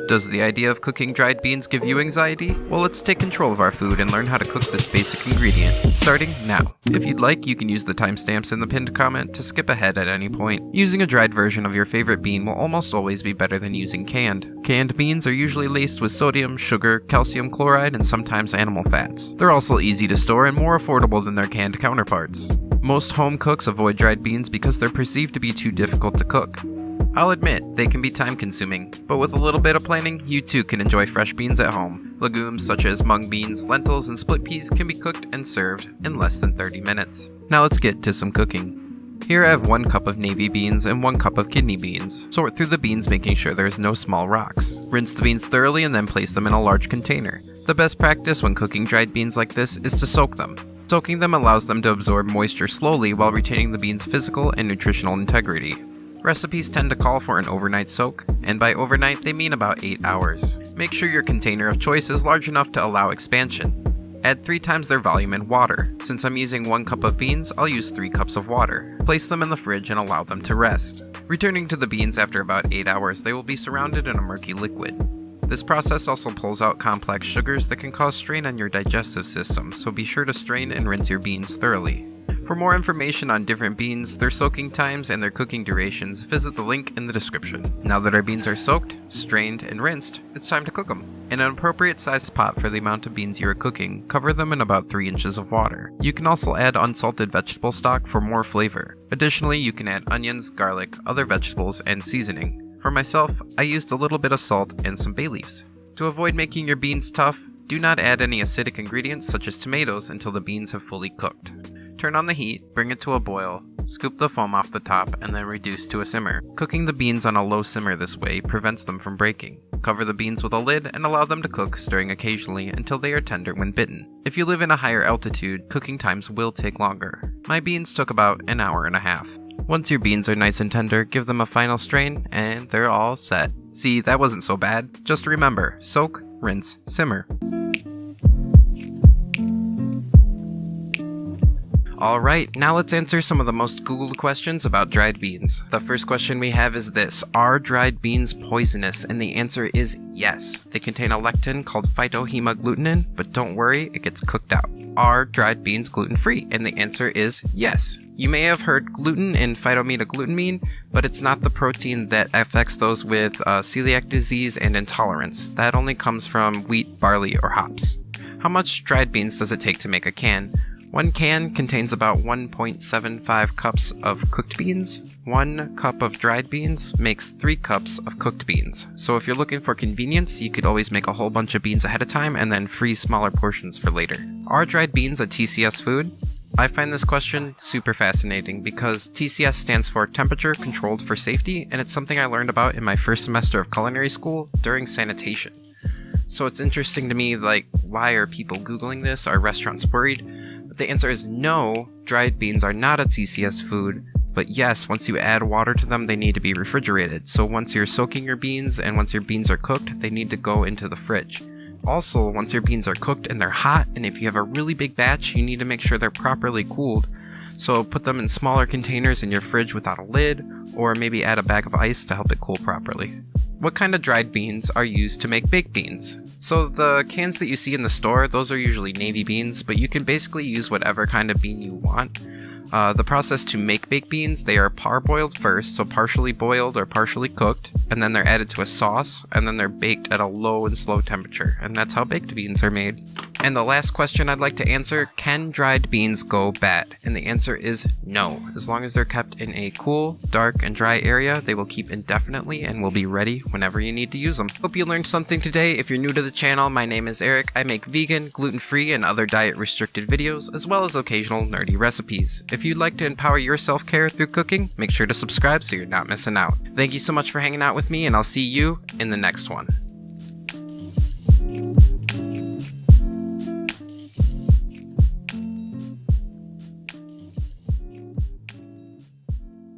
Does the idea of cooking dried beans give you anxiety? Well, let's take control of our food and learn how to cook this basic ingredient, starting now. If you'd like, you can use the timestamps in the pinned comment to skip ahead at any point. Using a dried version of your favorite bean will almost always be better than using canned. Canned beans are usually laced with sodium, sugar, calcium chloride, and sometimes animal fats. They're also easy to store and more affordable than their canned counterparts. Most home cooks avoid dried beans because they're perceived to be too difficult to cook. I'll admit, they can be time-consuming, but with a little bit of planning, you too can enjoy fresh beans at home. Legumes such as mung beans, lentils, and split peas can be cooked and served in less than 30 minutes. Now let's get to some cooking. Here I have 1 cup of navy beans and 1 cup of kidney beans. Sort through the beans, making sure there's no small rocks. Rinse the beans thoroughly and then place them in a large container. The best practice when cooking dried beans like this is to soak them. Soaking them allows them to absorb moisture slowly while retaining the beans' physical and nutritional integrity. Recipes tend to call for an overnight soak, and by overnight they mean about 8 hours. Make sure your container of choice is large enough to allow expansion. Add 3 times their volume in water. Since I'm using 1 cup of beans, I'll use 3 cups of water. Place them in the fridge and allow them to rest. Returning to the beans after about 8 hours, they will be surrounded in a murky liquid. This process also pulls out complex sugars that can cause strain on your digestive system, so be sure to strain and rinse your beans thoroughly. For more information on different beans, their soaking times, and their cooking durations, visit the link in the description. Now that our beans are soaked, strained, and rinsed, it's time to cook them. In an appropriate sized pot for the amount of beans you are cooking, cover them in about 3 inches of water. You can also add unsalted vegetable stock for more flavor. Additionally, you can add onions, garlic, other vegetables, and seasoning. For myself, I used a little bit of salt and some bay leaves. To avoid making your beans tough, do not add any acidic ingredients such as tomatoes until the beans have fully cooked. Turn on the heat, bring it to a boil, scoop the foam off the top, and then reduce to a simmer. Cooking the beans on a low simmer this way prevents them from breaking. Cover the beans with a lid and allow them to cook, stirring occasionally until they are tender when bitten. If you live in a higher altitude, cooking times will take longer. My beans took about an hour and a half. Once your beans are nice and tender, give them a final strain, and they're all set. See, that wasn't so bad. Just remember, soak, rinse, simmer. Alright, now let's answer some of the most Googled questions about dried beans. The first question we have is this: are dried beans poisonous? And the answer is yes. They contain a lectin called phytohemagglutinin, but don't worry, it gets cooked out. Are dried beans gluten-free? And the answer is yes. You may have heard gluten in phytometaglutamine, but it's not the protein that affects those with celiac disease and intolerance. That only comes from wheat, barley, or hops. How much dried beans does it take to make a can? 1 can contains about 1.75 cups of cooked beans. 1 cup of dried beans makes 3 cups of cooked beans. So if you're looking for convenience, you could always make a whole bunch of beans ahead of time and then freeze smaller portions for later. Are dried beans a TCS food? I find this question super fascinating because TCS stands for Temperature Controlled for Safety, and it's something I learned about in my first semester of culinary school during sanitation. So it's interesting to me, like, why are people Googling this? Are restaurants worried? The answer is no, dried beans are not a TCS food, but yes, once you add water to them, they need to be refrigerated. So once you're soaking your beans and once your beans are cooked, they need to go into the fridge. Also, once your beans are cooked and they're hot, and if you have a really big batch, you need to make sure they're properly cooled. So put them in smaller containers in your fridge without a lid, or maybe add a bag of ice to help it cool properly. What kind of dried beans are used to make baked beans? So the cans that you see in the store, those are usually navy beans, but you can basically use whatever kind of bean you want. The process to make baked beans, they are parboiled first, so partially boiled or partially cooked, and then they're added to a sauce, and then they're baked at a low and slow temperature, and that's how baked beans are made. And the last question I'd like to answer, can dried beans go bad? And the answer is no. As long as they're kept in a cool, dark, and dry area, they will keep indefinitely and will be ready whenever you need to use them. Hope you learned something today. If you're new to the channel, my name is Eric. I make vegan, gluten-free, and other diet-restricted videos, as well as occasional nerdy recipes. If you'd like to empower your self-care through cooking, make sure to subscribe so you're not missing out. Thank you so much for hanging out with me, and I'll see you in the next one.